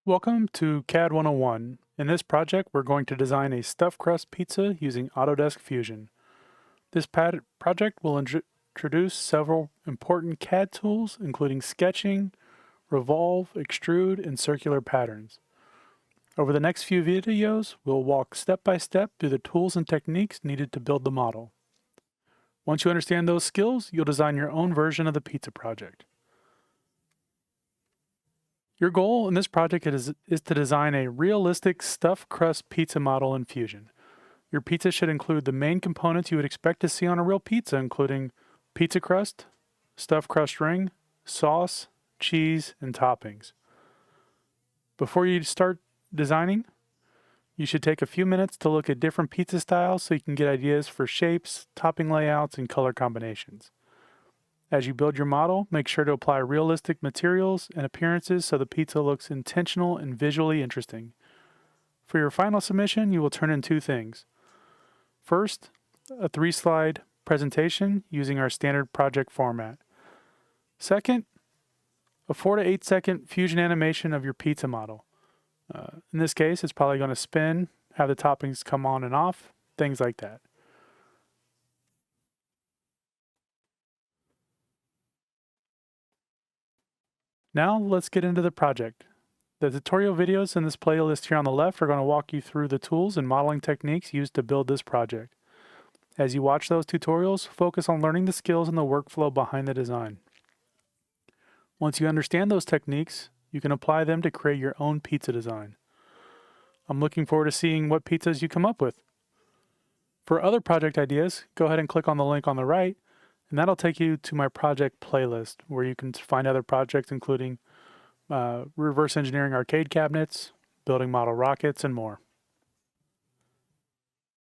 Welcome to CAD 101. In this project, we're going to design a stuffed crust pizza using Autodesk Fusion. This project will introduce several important CAD tools, including sketching, Revolve, Extrude, and circular patterns. Over the next few videos, we'll walk step by step through the tools and techniques needed to build the model. Once you understand those skills, you'll design your own version of the pizza project. Your goal in this project is to design a realistic stuffed crust pizza model in Fusion. Your pizza should include the main components you would expect to see on a real pizza, including pizza crust, stuffed crust ring, sauce, cheese, and toppings. Before you start designing, you should take a few minutes to look at different pizza styles so you can get ideas for shapes, topping layouts, and color combinations. As you build your model, make sure to apply realistic materials and appearances so the pizza looks intentional and visually interesting. For your final submission, you will turn in two things. First, a 3-slide presentation using our standard project format. Second, a 4 to 8 second Fusion animation of your pizza model. In this case, it's probably going to spin, have the toppings come on and off, things like that. Now let's get into the project. The tutorial videos in this playlist here on the left are going to walk you through the tools and modeling techniques used to build this project. As you watch those tutorials, focus on learning the skills and the workflow behind the design. Once you understand those techniques, you can apply them to create your own pizza design. I'm looking forward to seeing what pizzas you come up with. For other project ideas, go ahead and click on the link on the right, and that'll take you to my project playlist, where you can find other projects including reverse engineering arcade cabinets, building model rockets, and more.